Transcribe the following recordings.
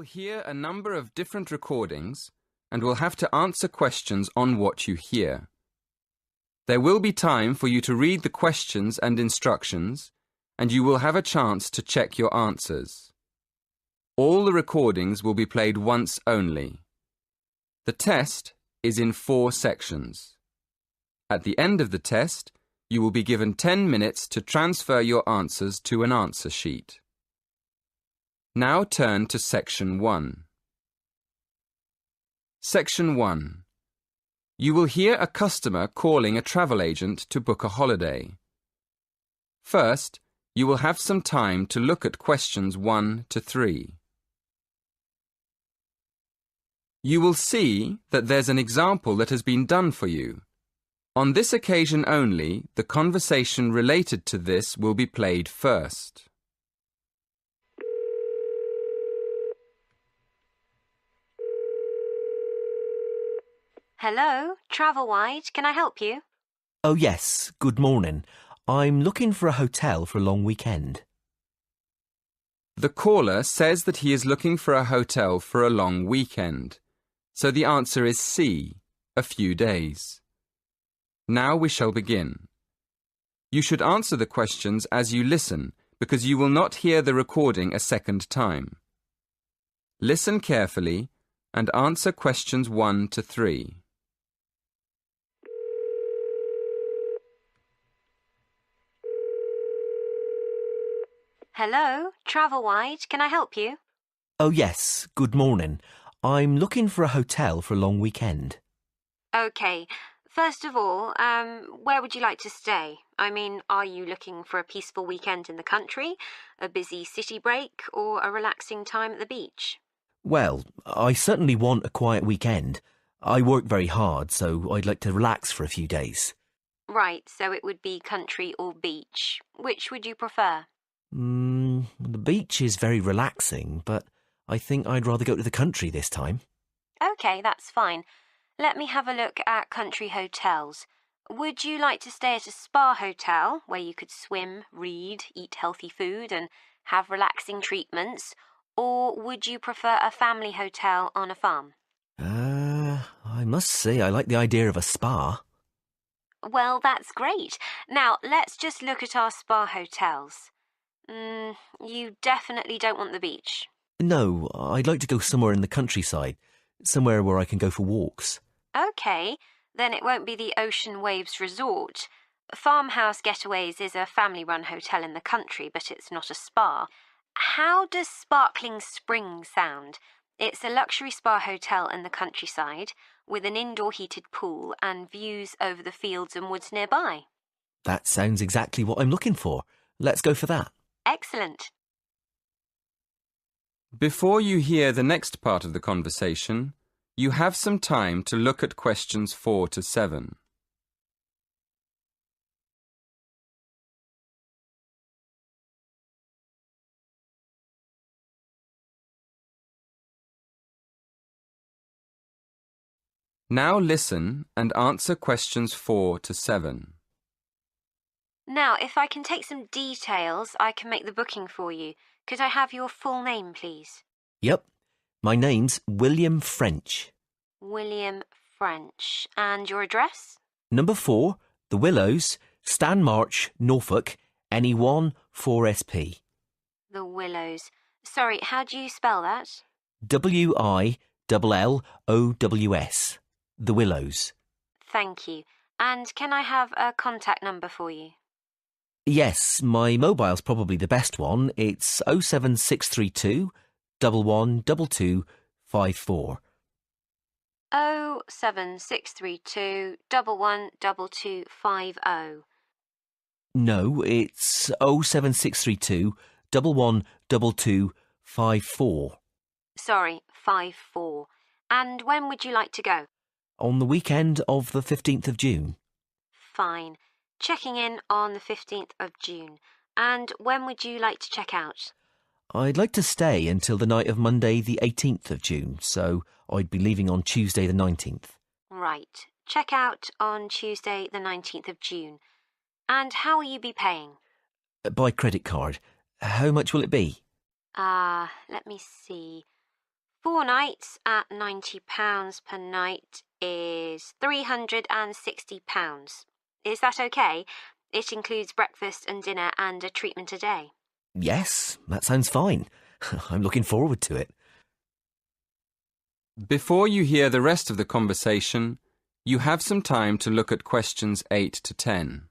hear a number of different recordings and will have to answer questions on what you hear. There will be time for you to read the questions and instructions, and you will have a chance to check your answers. All the recordings will be played once only. The test is in 4 sections. At the end of the test, you will be given 10 minutes to transfer your answers to an answer sheet. Now turn to Section 1. Section 1. You will hear a customer calling a travel agent to book a holiday. First, you will have some time to look at questions 1 to 3. You will see that there's an example that has been done for you. On this occasion only, the conversation related to this will be played first. Hello, Travelwide, can I help you? Oh yes, good morning. I'm looking for a hotel for a long weekend. The caller says that he is looking for a hotel for a long weekend. So the answer is C, a few days. Now we shall begin. You should answer the questions as you listen, because you will not hear the recording a second time. Listen carefully and answer questions 1 to 3. Hello, Travelwide, can I help you? Oh yes, good morning. I'm looking for a hotel for a long weekend. Okay, first of all, where would you like to stay? I mean, are you looking for a peaceful weekend in the country, a busy city break, or a relaxing time at the beach? Well, I certainly want a quiet weekend. I work very hard, so I'd like to relax for a few days. Right, so it would be country or beach. Which would you prefer? The beach is very relaxing, but I think I'd rather go to the country this time. Okay, that's fine. Let me have a look at country hotels. Would you like to stay at a spa hotel where you could swim, read, eat healthy food and have relaxing treatments? Or would you prefer a family hotel on a farm? I must say I like the idea of a spa. Well, that's great. Now, let's just look at our spa hotels. You definitely don't want the beach. No, I'd like to go somewhere in the countryside, somewhere where I can go for walks. Okay, then it won't be the Ocean Waves Resort. Farmhouse Getaways is a family-run hotel in the country, but it's not a spa. How does Sparkling Spring sound? It's a luxury spa hotel in the countryside with an indoor heated pool and views over the fields and woods nearby. That sounds exactly what I'm looking for. Let's go for that. Excellent. Before you hear the next part of the conversation, you have some time to look at questions 4 to 7. Now listen and answer questions 4 to 7. Now, if I can take some details, I can make the booking for you. Could I have your full name, please? Yep. My name's William French. William French. And your address? Number 4, The Willows, Stanmarch, Norfolk, NE1 4SP. The Willows. Sorry, how do you spell that? WILLOWS. The Willows. Thank you. And can I have a contact number for you? Yes, my mobile's probably the best one. It's 07632 112254. 07632 112250. No, it's 07632 112254. Sorry, 54. And when would you like to go? On the weekend of the 15th of June. Fine. Checking in on the 15th of June. And when would you like to check out? I'd like to stay until the night of Monday the 18th of June, so I'd be leaving on Tuesday the 19th. Right. Check out on Tuesday the 19th of June. And how will you be paying? By credit card. How much will it be? Let me see. 4 nights at £90 per night is £360. Is that okay? It includes breakfast and dinner and a treatment a day. Yes, that sounds fine. I'm looking forward to it. Before you hear the rest of the conversation, you have some time to look at questions 8 to 10.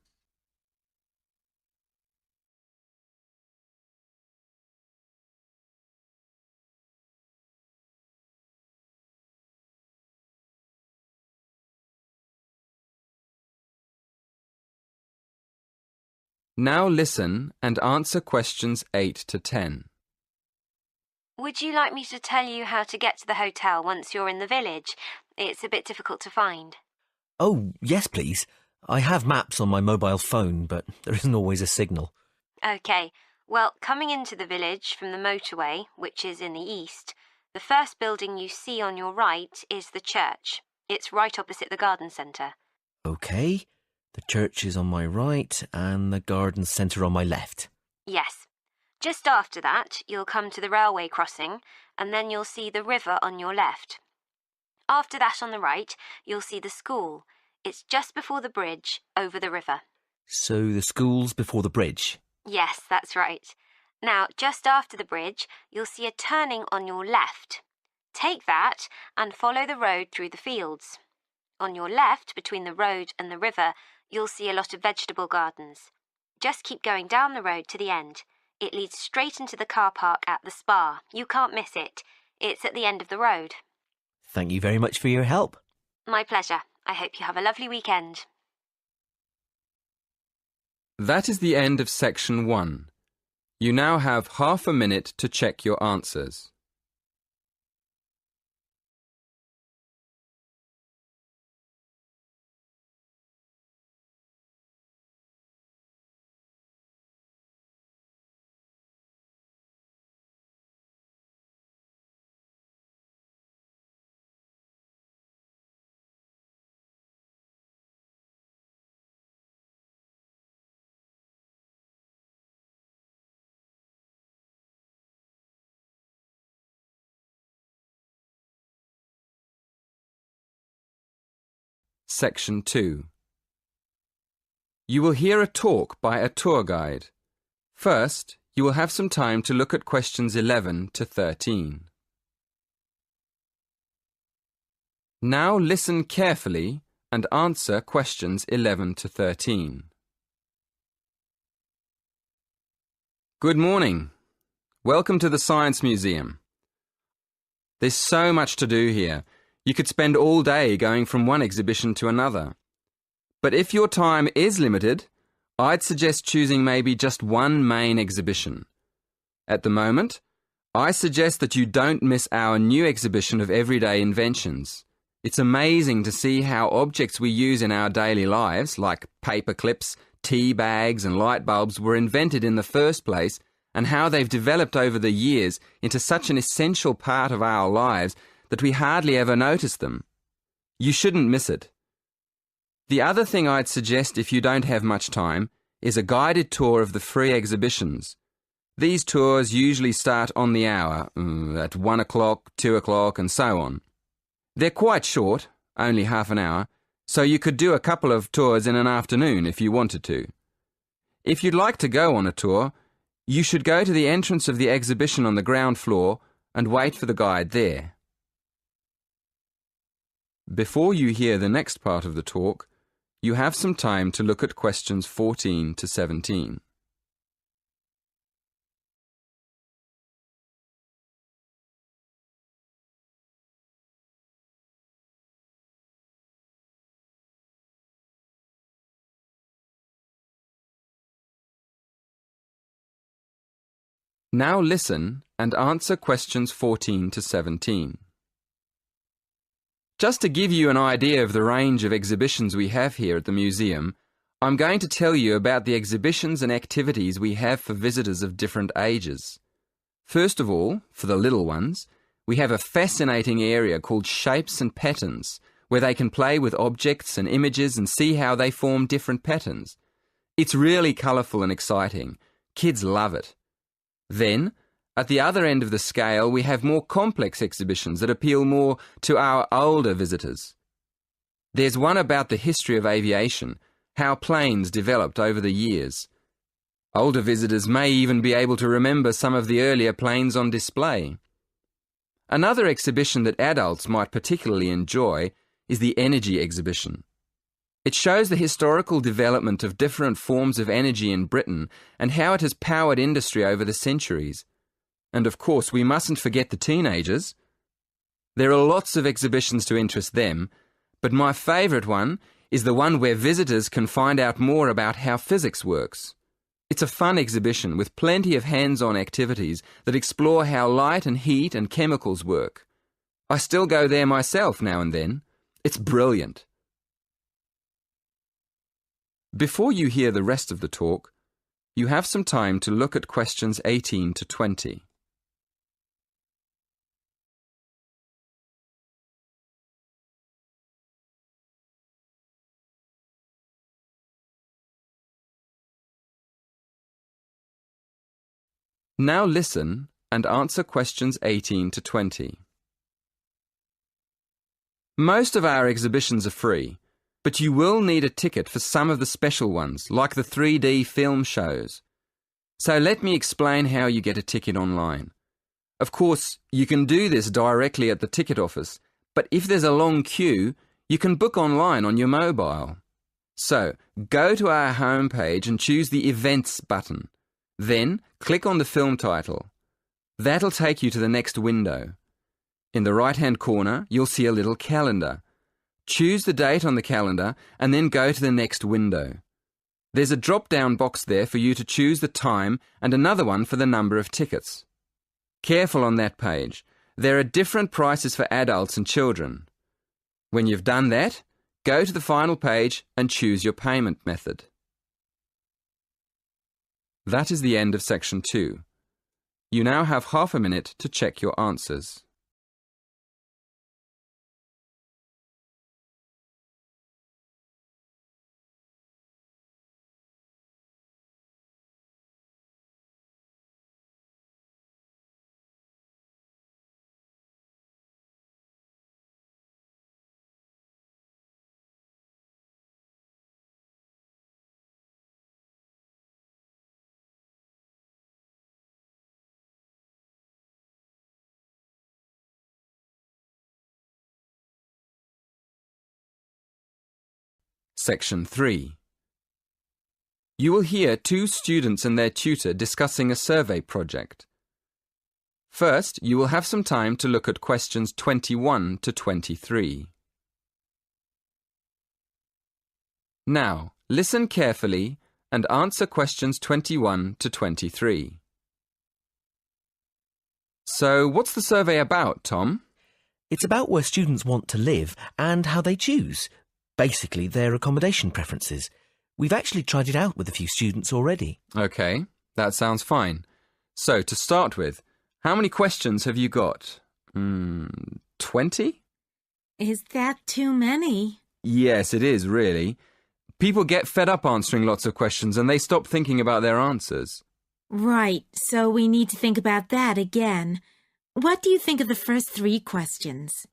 Now listen and answer questions 8 to 10. Would you like me to tell you how to get to the hotel once you're in the village? It's a bit difficult to find. Oh, yes, please. I have maps on my mobile phone, but there isn't always a signal. OK, well, coming into the village from the motorway, which is in the east, the first building you see on your right is the church. It's right opposite the garden centre. OK, the church is on my right and the garden centre on my left. Yes. Just after that, you'll come to the railway crossing, and then you'll see the river on your left. After that on the right, you'll see the school. It's just before the bridge, over the river. So the school's before the bridge? Yes, that's right. Now, just after the bridge, you'll see a turning on your left. Take that and follow the road through the fields. On your left, between the road and the river, you'll see a lot of vegetable gardens. Just keep going down the road to the end. It leads straight into the car park at the spa. You can't miss it. It's at the end of the road. Thank you very much for your help. My pleasure. I hope you have a lovely weekend. That is the end of section 1. You now have half a minute to check your answers. Section 2. You will hear a talk by a tour guide. First, you will have some time to look at questions 11 to 13. Now listen carefully and answer questions 11 to 13. Good morning. Welcome to the Science Museum. There's so much to do here. You could spend all day going from one exhibition to another. But if your time is limited, I'd suggest choosing maybe just one main exhibition. At the moment, I suggest that you don't miss our new exhibition of everyday inventions. It's amazing to see how objects we use in our daily lives, like paper clips, tea bags and light bulbs, were invented in the first place, and how they've developed over the years into such an essential part of our lives that we hardly ever notice them. You shouldn't miss it. The other thing I'd suggest if you don't have much time is a guided tour of the free exhibitions. These tours usually start on the hour, at 1 o'clock, 2 o'clock and so on. They're quite short, only half an hour, so you could do a couple of tours in an afternoon if you wanted to. If you'd like to go on a tour, you should go to the entrance of the exhibition on the ground floor and wait for the guide there. Before you hear the next part of the talk, you have some time to look at questions 14 to 17. Now listen and answer questions 14 to 17. Just to give you an idea of the range of exhibitions we have here at the museum, I'm going to tell you about the exhibitions and activities we have for visitors of different ages. First of all, for the little ones, we have a fascinating area called Shapes and Patterns, where they can play with objects and images and see how they form different patterns. It's really colourful and exciting. Kids love it. Then, At the other end of the scale, we have more complex exhibitions that appeal more to our older visitors. There's one about the history of aviation, how planes developed over the years. Older visitors may even be able to remember some of the earlier planes on display. Another exhibition that adults might particularly enjoy is the energy exhibition. It shows the historical development of different forms of energy in Britain and how it has powered industry over the centuries. And of course, we mustn't forget the teenagers. There are lots of exhibitions to interest them, but my favourite one is the one where visitors can find out more about how physics works. It's a fun exhibition with plenty of hands-on activities that explore how light and heat and chemicals work. I still go there myself now and then. It's brilliant. Before you hear the rest of the talk, you have some time to look at questions 18 to 20. Now listen and answer questions 18 to 20. Most of our exhibitions are free, but you will need a ticket for some of the special ones, like the 3D film shows. So let me explain how you get a ticket online. Of course, you can do this directly at the ticket office, but if there's a long queue, you can book online on your mobile. So, go to our homepage and choose the Events button. Then, click on the film title. That'll take you to the next window. In the right-hand corner, you'll see a little calendar. Choose the date on the calendar and then go to the next window. There's a drop-down box there for you to choose the time and another one for the number of tickets. Careful on that page. There are different prices for adults and children. When you've done that, go to the final page and choose your payment method. That is the end of section 2. You now have half a minute to check your answers. Section 3. You will hear two students and their tutor discussing a survey project. First, you will have some time to look at questions 21 to 23. Now, listen carefully and answer questions 21 to 23. So, what's the survey about, Tom? It's about where students want to live and how they choose. Basically, their accommodation preferences. We've actually tried it out with a few students already. OK, that sounds fine. So, to start with, how many questions have you got? 20? Is that too many? Yes, it is, really. People get fed up answering lots of questions and they stop thinking about their answers. Right, so we need to think about that again. What do you think of the first 3 questions?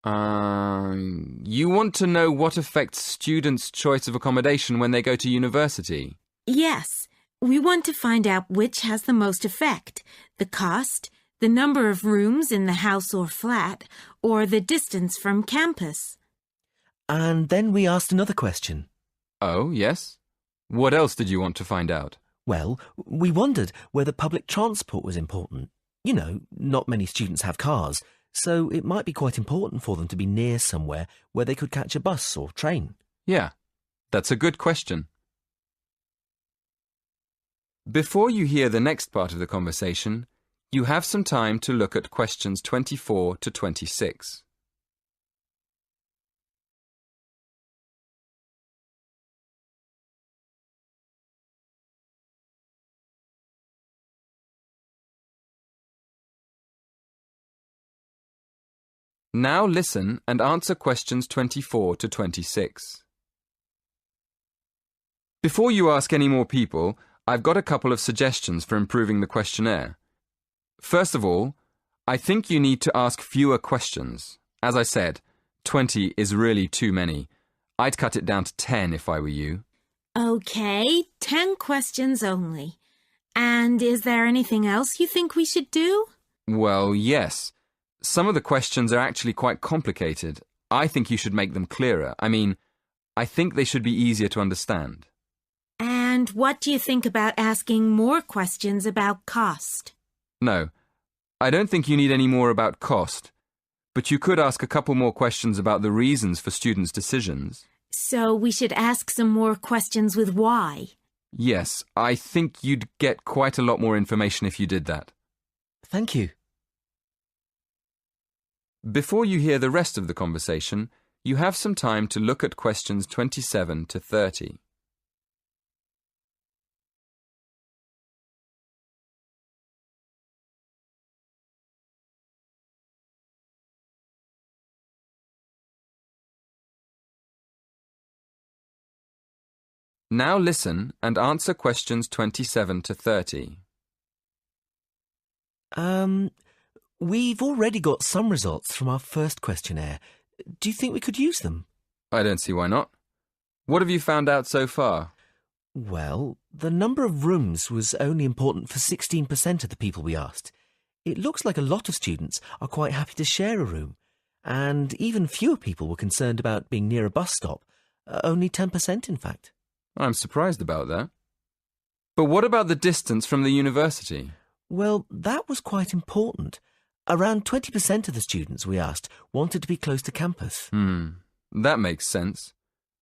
You want to know what affects students' choice of accommodation when they go to university? Yes, we want to find out which has the most effect. The cost, the number of rooms in the house or flat, or the distance from campus. And then we asked another question. Oh, yes? What else did you want to find out? Well, we wondered whether public transport was important. You know, not many students have cars, so it might be quite important for them to be near somewhere where they could catch a bus or train. Yeah, that's a good question. Before you hear the next part of the conversation, you have some time to look at questions 24 to 26. Now listen and answer questions 24 to 26. Before you ask any more people, I've got a couple of suggestions for improving the questionnaire. First of all, I think you need to ask fewer questions. As I said, 20 is really too many. I'd cut it down to 10 if I were you. Okay, 10 questions only. And is there anything else you think we should do? Well, yes. Some of the questions are actually quite complicated. I think you should make them clearer. I think they should be easier to understand. And what do you think about asking more questions about cost? No, I don't think you need any more about cost. But you could ask a couple more questions about the reasons for students' decisions. So we should ask some more questions with why. Yes, I think you'd get quite a lot more information if you did that. Thank you. Before you hear the rest of the conversation, you have some time to look at questions 27 to 30. Now listen and answer questions 27 to 30. We've already got some results from our first questionnaire. Do you think we could use them? I don't see why not. What have you found out so far? Well, the number of rooms was only important for 16% of the people we asked. It looks like a lot of students are quite happy to share a room, and even fewer people were concerned about being near a bus stop, only 10% in fact. I'm surprised about that. But what about the distance from the university? Well, that was quite important. Around 20% of the students we asked wanted to be close to campus. That makes sense.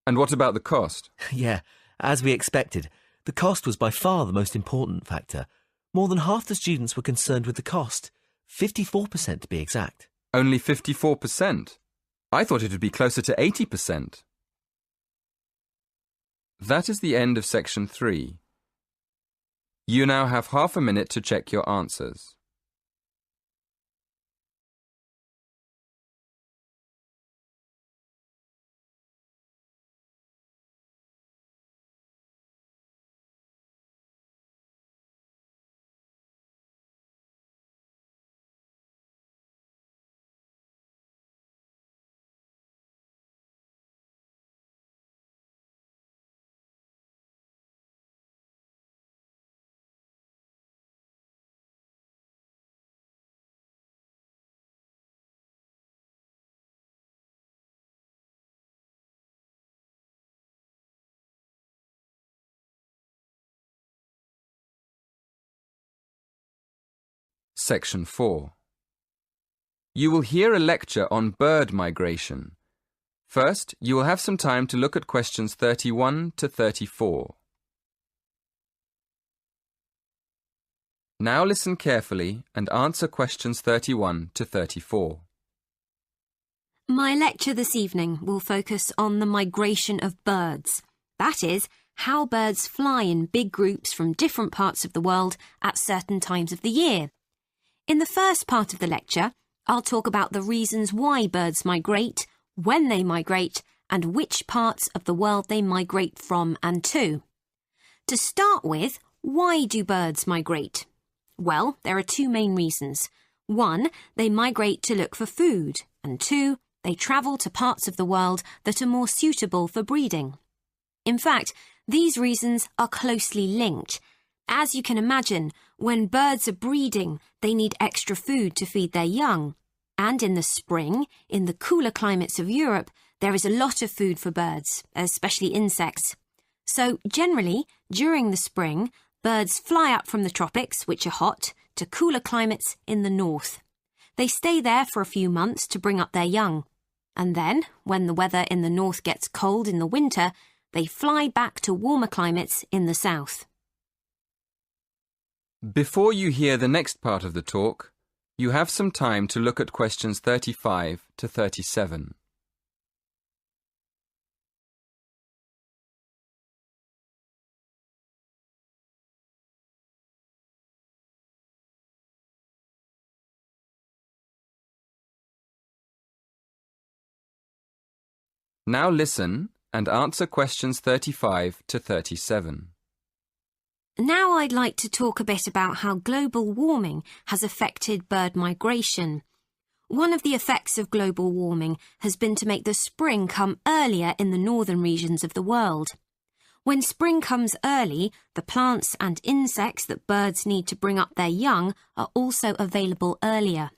And what about the cost? Yeah, as we expected, the cost was by far the most important factor. More than half the students were concerned with the cost, 54% to be exact. Only 54%? I thought it would be closer to 80%. That is the end of section 3. You now have half a minute to check your answers. Section 4. You will hear a lecture on bird migration. First, you will have some time to look at questions 31 to 34. Now listen carefully and answer questions 31 to 34. My lecture this evening will focus on the migration of birds. That is, how birds fly in big groups from different parts of the world at certain times of the year. In the first part of the lecture, I'll talk about the reasons why birds migrate, when they migrate, and which parts of the world they migrate from and to. To start with, why do birds migrate? Well, there are two main reasons. 1, they migrate to look for food, and 2, they travel to parts of the world that are more suitable for breeding. In fact, these reasons are closely linked. As you can imagine, when birds are breeding, they need extra food to feed their young. And in the spring, in the cooler climates of Europe, there is a lot of food for birds, especially insects. So, generally, during the spring, birds fly up from the tropics, which are hot, to cooler climates in the north. They stay there for a few months to bring up their young. And then, when the weather in the north gets cold in the winter, they fly back to warmer climates in the south. Before you hear the next part of the talk, you have some time to look at questions 35 to 37. Now listen and answer questions 35 to 37. Now I'd like to talk a bit about how global warming has affected bird migration. One of the effects of global warming has been to make the spring come earlier in the northern regions of the world. When spring comes early, the plants and insects that birds need to bring up their young are also available earlier.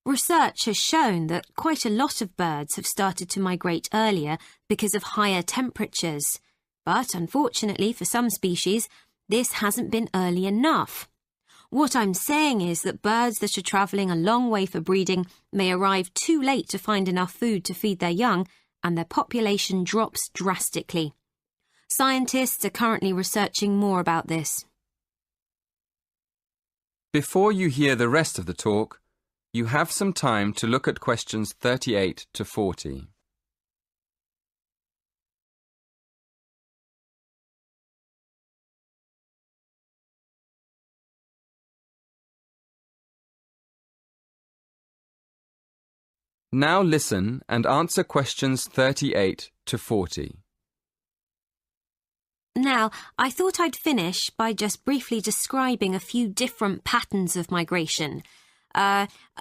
Research has shown that quite a lot of birds have started to migrate earlier because of higher temperatures. But unfortunately for some species, this hasn't been early enough. What I'm saying is that birds that are travelling a long way for breeding may arrive too late to find enough food to feed their young, and their population drops drastically. Scientists are currently researching more about this. Before you hear the rest of the talk, you have some time to look at questions 38 to 40. Now listen and answer questions 38 to 40. Now, I thought I'd finish by just briefly describing a few different patterns of migration.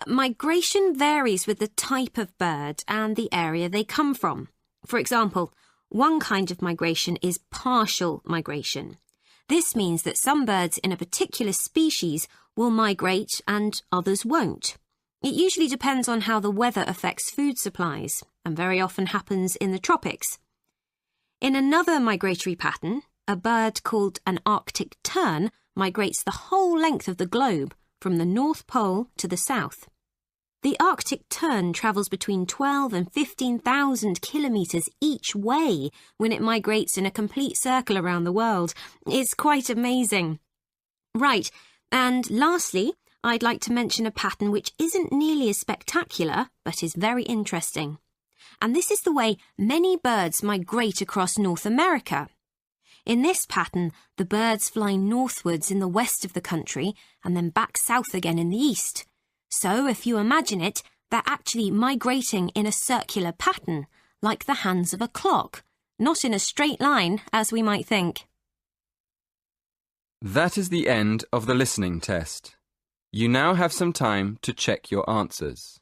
Migration varies with the type of bird and the area they come from. For example, one kind of migration is partial migration. This means that some birds in a particular species will migrate and others won't. It usually depends on how the weather affects food supplies, and very often happens in the tropics. In another migratory pattern, a bird called an Arctic tern migrates the whole length of the globe, from the North Pole to the south. The Arctic tern travels between 12 and 15,000 kilometres each way when it migrates in a complete circle around the world. It's quite amazing. Right, and lastly, I'd like to mention a pattern which isn't nearly as spectacular, but is very interesting. And this is the way many birds migrate across North America. In this pattern, the birds fly northwards in the west of the country and then back south again in the east. So, if you imagine it, they're actually migrating in a circular pattern, like the hands of a clock, not in a straight line, as we might think. That is the end of the listening test. You now have some time to check your answers.